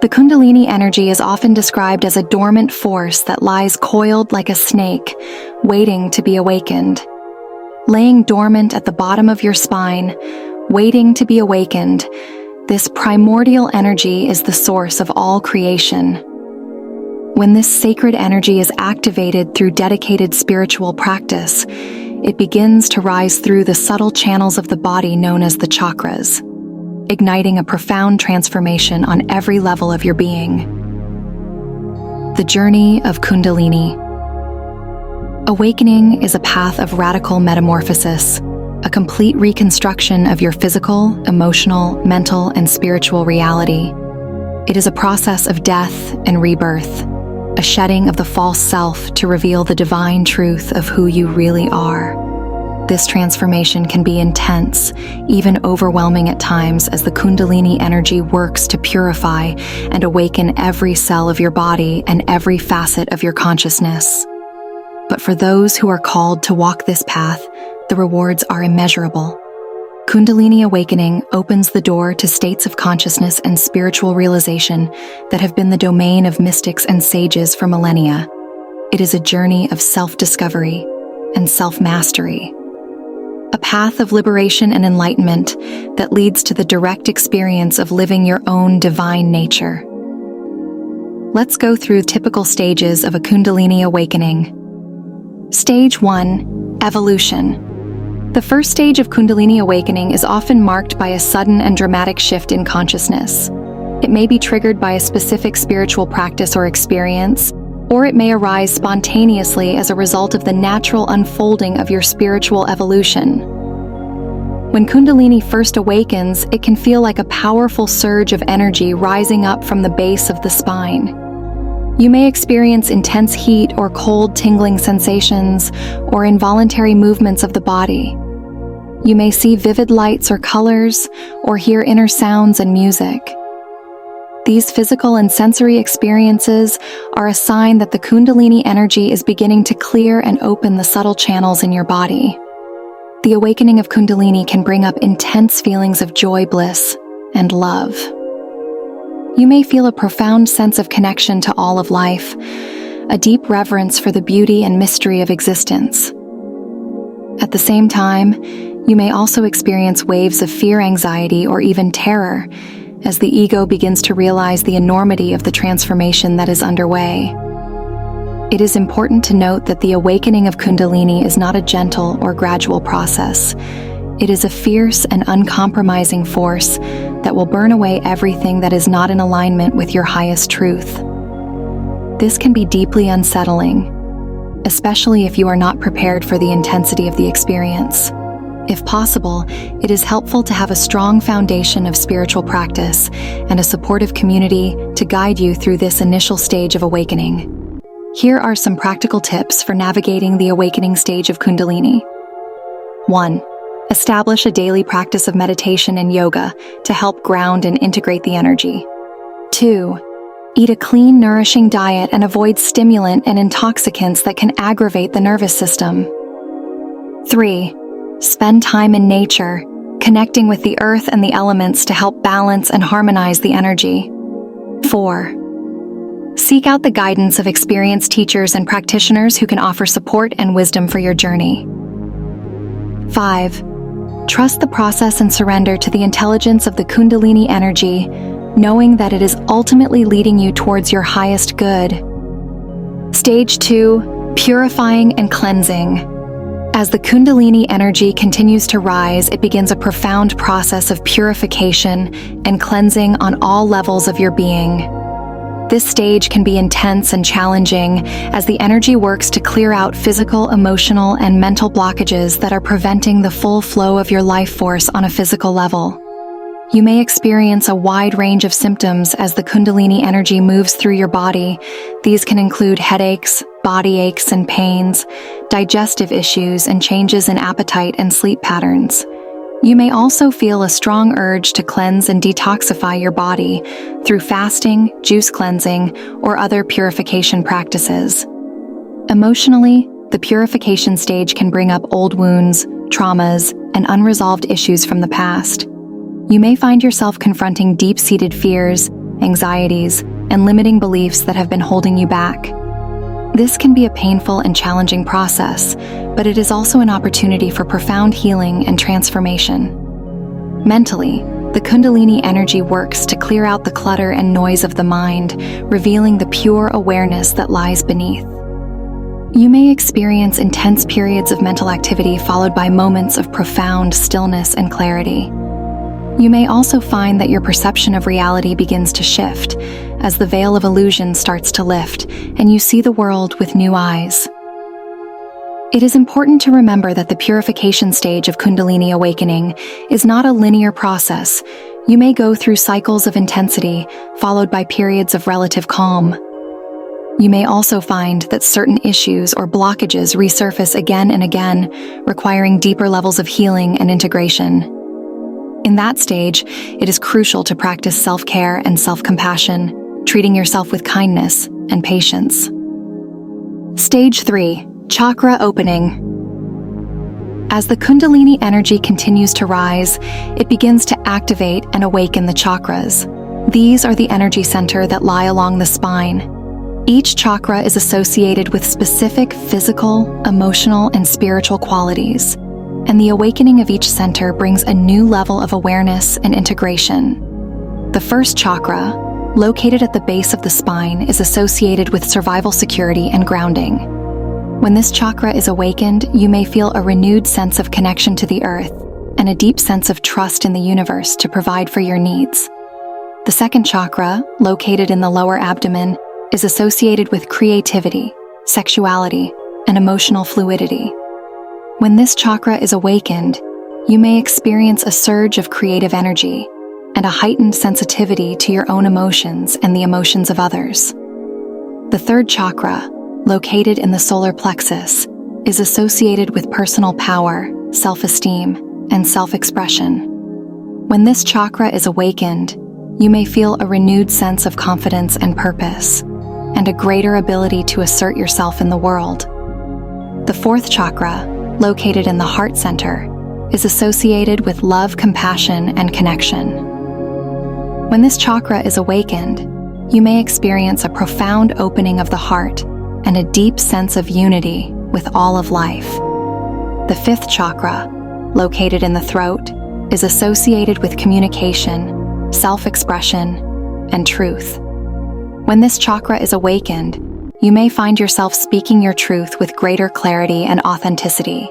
The Kundalini energy is often described as a dormant force that lies coiled like a snake, waiting to be awakened. Laying dormant at the bottom of your spine, waiting to be awakened, this primordial energy is the source of all creation. When this sacred energy is activated through dedicated spiritual practice, it begins to rise through the subtle channels of the body known as the chakras, igniting a profound transformation on every level of your being. The journey of Kundalini. Awakening is a path of radical metamorphosis, a complete reconstruction of your physical, emotional, mental, and spiritual reality. It is a process of death and rebirth, a shedding of the false self to reveal the divine truth of who you really are. This transformation can be intense, even overwhelming at times, as the Kundalini energy works to purify and awaken every cell of your body and every facet of your consciousness. But for those who are called to walk this path, the rewards are immeasurable. Kundalini Awakening opens the door to states of consciousness and spiritual realization that have been the domain of mystics and sages for millennia. It is a journey of self-discovery and self-mastery, a path of liberation and enlightenment that leads to the direct experience of living your own divine nature. Let's go through typical stages of a Kundalini awakening. Stage 1. Evolution. The first stage of Kundalini awakening is often marked by a sudden and dramatic shift in consciousness. It may be triggered by a specific spiritual practice or experience, or it may arise spontaneously as a result of the natural unfolding of your spiritual evolution. When Kundalini first awakens, it can feel like a powerful surge of energy rising up from the base of the spine. You may experience intense heat or cold tingling sensations, or involuntary movements of the body. You may see vivid lights or colors, or hear inner sounds and music. These physical and sensory experiences are a sign that the Kundalini energy is beginning to clear and open the subtle channels in your body. The awakening of Kundalini can bring up intense feelings of joy, bliss, and love. You may feel a profound sense of connection to all of life, a deep reverence for the beauty and mystery of existence. At the same time, you may also experience waves of fear, anxiety, or even terror, as the ego begins to realize the enormity of the transformation that is underway. It is important to note that the awakening of Kundalini is not a gentle or gradual process. It is a fierce and uncompromising force that will burn away everything that is not in alignment with your highest truth. This can be deeply unsettling, especially if you are not prepared for the intensity of the experience. If possible, it is helpful to have a strong foundation of spiritual practice and a supportive community to guide you through this initial stage of awakening. Here are some practical tips for navigating the awakening stage of Kundalini. 1. Establish a daily practice of meditation and yoga to help ground and integrate the energy. 2. Eat a clean, nourishing diet and avoid stimulant and intoxicants that can aggravate the nervous system. 3. Spend time in nature, connecting with the earth and the elements to help balance and harmonize the energy. 4. Seek out the guidance of experienced teachers and practitioners who can offer support and wisdom for your journey. 5. Trust the process and surrender to the intelligence of the Kundalini energy, knowing that it is ultimately leading you towards your highest good. Stage 2. Purifying and cleansing. As the Kundalini energy continues to rise, it begins a profound process of purification and cleansing on all levels of your being. This stage can be intense and challenging as the energy works to clear out physical, emotional, and mental blockages that are preventing the full flow of your life force on a physical level. You may experience a wide range of symptoms as the Kundalini energy moves through your body. These can include headaches, body aches and pains, digestive issues, and changes in appetite and sleep patterns. You may also feel a strong urge to cleanse and detoxify your body through fasting, juice cleansing, or other purification practices. Emotionally, the purification stage can bring up old wounds, traumas, and unresolved issues from the past. You may find yourself confronting deep-seated fears, anxieties, and limiting beliefs that have been holding you back. This can be a painful and challenging process, but it is also an opportunity for profound healing and transformation. Mentally, the Kundalini energy works to clear out the clutter and noise of the mind, revealing the pure awareness that lies beneath. You may experience intense periods of mental activity followed by moments of profound stillness and clarity. You may also find that your perception of reality begins to shift as the veil of illusion starts to lift and you see the world with new eyes. It is important to remember that the purification stage of Kundalini Awakening is not a linear process. You may go through cycles of intensity, followed by periods of relative calm. You may also find that certain issues or blockages resurface again and again, requiring deeper levels of healing and integration. In that stage, it is crucial to practice self-care and self-compassion, treating yourself with kindness and patience. Stage 3. Chakra opening. As the Kundalini energy continues to rise, it begins to activate and awaken the chakras. These are the energy center that lie along the spine. Each chakra is associated with specific physical, emotional, and spiritual qualities, and the awakening of each center brings a new level of awareness and integration. The first chakra, located at the base of the spine, is associated with survival security and grounding. When this chakra is awakened, you may feel a renewed sense of connection to the earth and a deep sense of trust in the universe to provide for your needs. The second chakra, located in the lower abdomen, is associated with creativity, sexuality, and emotional fluidity. When this chakra is awakened, you may experience a surge of creative energy and a heightened sensitivity to your own emotions and the emotions of others. The third chakra, located in the solar plexus, is associated with personal power, self-esteem, and self-expression. When this chakra is awakened, you may feel a renewed sense of confidence and purpose, and a greater ability to assert yourself in the world. The fourth chakra, located in the heart center, is associated with love, compassion, and connection. When this chakra is awakened, you may experience a profound opening of the heart and a deep sense of unity with all of life. The fifth chakra, located in the throat, is associated with communication, self-expression, and truth. When this chakra is awakened, you may find yourself speaking your truth with greater clarity and authenticity,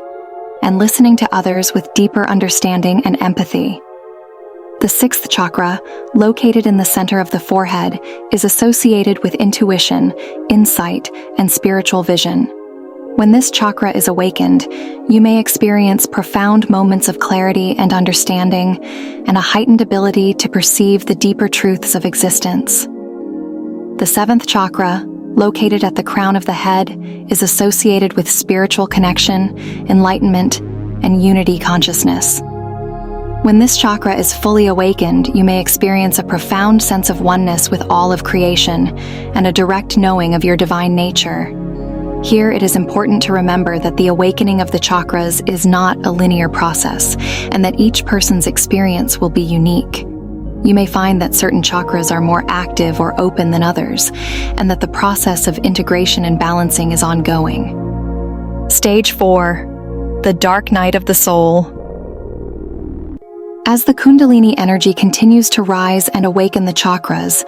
and listening to others with deeper understanding and empathy. The sixth chakra, located in the center of the forehead, is associated with intuition, insight, and spiritual vision. When this chakra is awakened, you may experience profound moments of clarity and understanding, and a heightened ability to perceive the deeper truths of existence. The seventh chakra, located at the crown of the head, is associated with spiritual connection, enlightenment, and unity consciousness. When this chakra is fully awakened, you may experience a profound sense of oneness with all of creation and a direct knowing of your divine nature. Here, it is important to remember that the awakening of the chakras is not a linear process, and that each person's experience will be unique. You may find that certain chakras are more active or open than others, and that the process of integration and balancing is ongoing. Stage 4. The dark night of the soul. As the Kundalini energy continues to rise and awaken the chakras,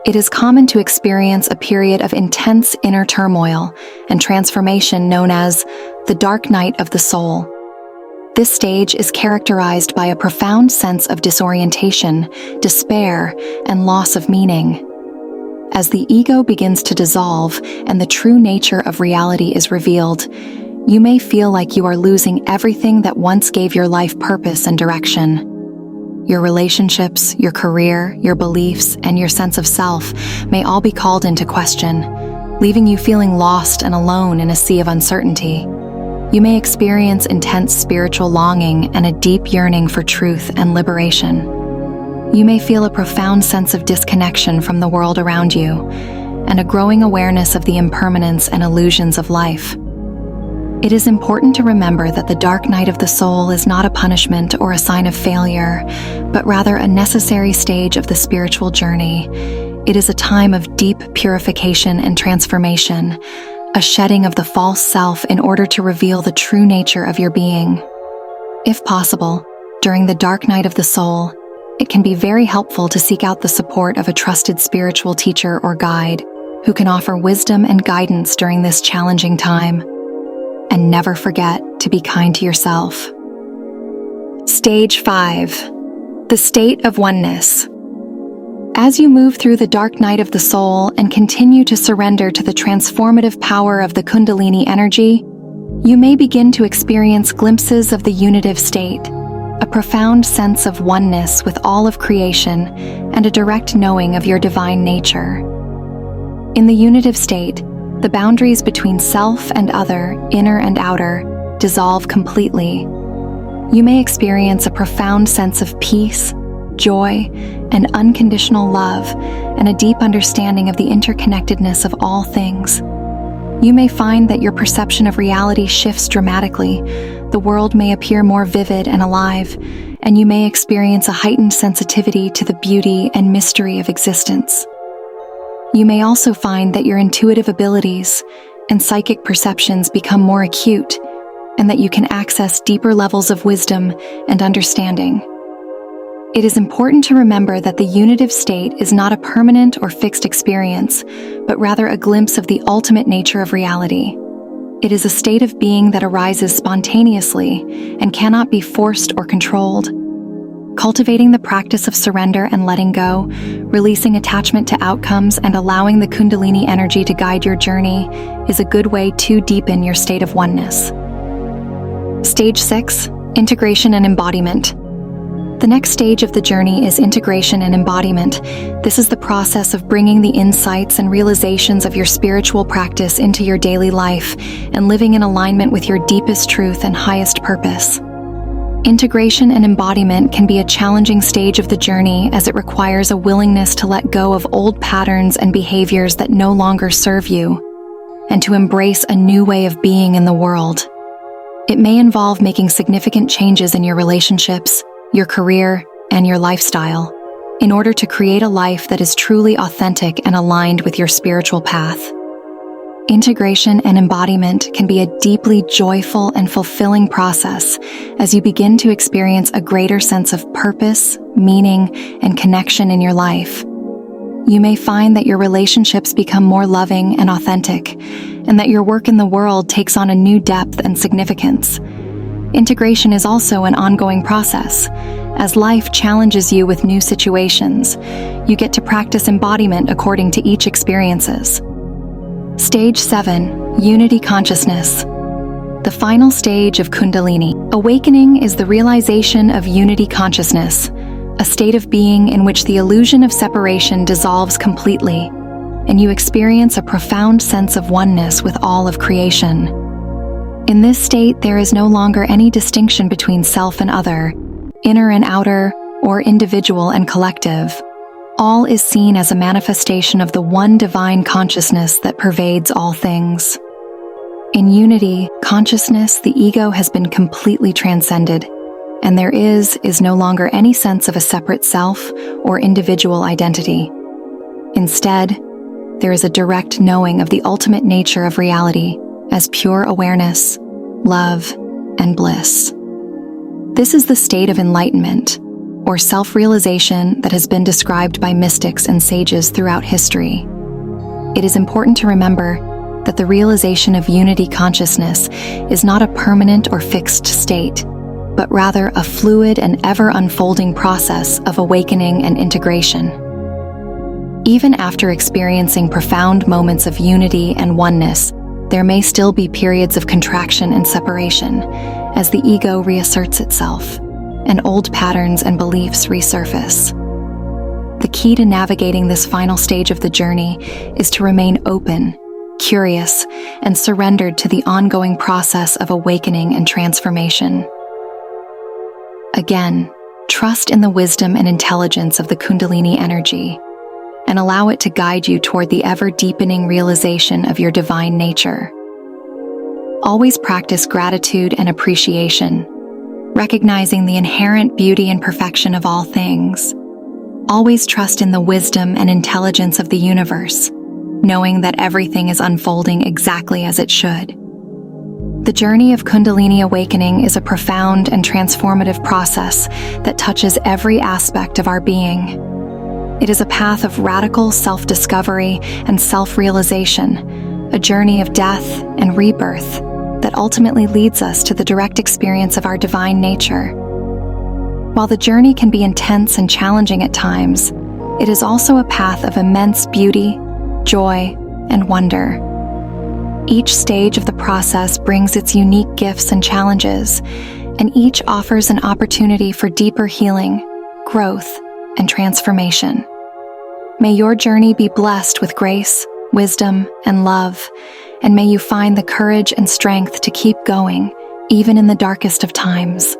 it is common to experience a period of intense inner turmoil and transformation known as the dark night of the soul. This stage is characterized by a profound sense of disorientation, despair, and loss of meaning. As the ego begins to dissolve and the true nature of reality is revealed, you may feel like you are losing everything that once gave your life purpose and direction. Your relationships, your career, your beliefs, and your sense of self may all be called into question, leaving you feeling lost and alone in a sea of uncertainty. You may experience intense spiritual longing and a deep yearning for truth and liberation. You may feel a profound sense of disconnection from the world around you, and a growing awareness of the impermanence and illusions of life. It is important to remember that the dark night of the soul is not a punishment or a sign of failure, but rather a necessary stage of the spiritual journey. It is a time of deep purification and transformation, a shedding of the false self in order to reveal the true nature of your being. If possible, during the dark night of the soul, it can be very helpful to seek out the support of a trusted spiritual teacher or guide who can offer wisdom and guidance during this challenging time. And never forget to be kind to yourself. Stage 5. The state of oneness. As you move through the dark night of the soul and continue to surrender to the transformative power of the Kundalini energy, you may begin to experience glimpses of the unitive state, a profound sense of oneness with all of creation and a direct knowing of your divine nature. In the unitive state, the boundaries between self and other, inner and outer, dissolve completely. You may experience a profound sense of peace, joy, and unconditional love, and a deep understanding of the interconnectedness of all things. You may find that your perception of reality shifts dramatically, the world may appear more vivid and alive, and you may experience a heightened sensitivity to the beauty and mystery of existence. You may also find that your intuitive abilities and psychic perceptions become more acute, and that you can access deeper levels of wisdom and understanding. It is important to remember that the unitive state is not a permanent or fixed experience, but rather a glimpse of the ultimate nature of reality. It is a state of being that arises spontaneously and cannot be forced or controlled. Cultivating the practice of surrender and letting go, releasing attachment to outcomes, and allowing the Kundalini energy to guide your journey is a good way to deepen your state of oneness. Stage 6. Integration and embodiment. The next stage of the journey is integration and embodiment. This is the process of bringing the insights and realizations of your spiritual practice into your daily life and living in alignment with your deepest truth and highest purpose. Integration and embodiment can be a challenging stage of the journey as it requires a willingness to let go of old patterns and behaviors that no longer serve you, and to embrace a new way of being in the world. It may involve making significant changes in your relationships, your career, and your lifestyle, in order to create a life that is truly authentic and aligned with your spiritual path. Integration and embodiment can be a deeply joyful and fulfilling process as you begin to experience a greater sense of purpose, meaning, and connection in your life. You may find that your relationships become more loving and authentic, and that your work in the world takes on a new depth and significance. Integration is also an ongoing process. As life challenges you with new situations, you get to practice embodiment according to each experiences. Stage 7. Unity consciousness. The final stage of Kundalini Awakening is the realization of unity consciousness, a state of being in which the illusion of separation dissolves completely, and you experience a profound sense of oneness with all of creation. In this state, there is no longer any distinction between self and other, inner and outer, or individual and collective. All is seen as a manifestation of the one divine consciousness that pervades all things. In unity consciousness, the ego has been completely transcended, and there is no longer any sense of a separate self or individual identity. Instead, there is a direct knowing of the ultimate nature of reality as pure awareness, love, and bliss. This is the state of enlightenment, or self-realization, that has been described by mystics and sages throughout history. It is important to remember that the realization of unity consciousness is not a permanent or fixed state, but rather a fluid and ever-unfolding process of awakening and integration. Even after experiencing profound moments of unity and oneness, there may still be periods of contraction and separation as the ego reasserts itself and old patterns and beliefs resurface. The key to navigating this final stage of the journey is to remain open, curious, and surrendered to the ongoing process of awakening and transformation. Again, trust in the wisdom and intelligence of the Kundalini energy, and allow it to guide you toward the ever-deepening realization of your divine nature. Always practice gratitude and appreciation, recognizing the inherent beauty and perfection of all things. Always trust in the wisdom and intelligence of the universe, knowing that everything is unfolding exactly as it should. The journey of Kundalini Awakening is a profound and transformative process that touches every aspect of our being. It is a path of radical self-discovery and self-realization, a journey of death and rebirth that ultimately leads us to the direct experience of our divine nature. While the journey can be intense and challenging at times, it is also a path of immense beauty, joy, and wonder. Each stage of the process brings its unique gifts and challenges, and each offers an opportunity for deeper healing, growth, and transformation. May your journey be blessed with grace, wisdom, and love, and may you find the courage and strength to keep going, even in the darkest of times.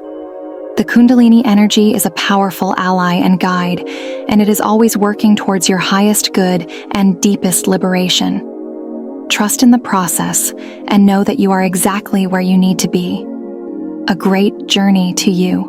The Kundalini energy is a powerful ally and guide, and it is always working towards your highest good and deepest liberation. Trust in the process and know that you are exactly where you need to be. A great journey to you.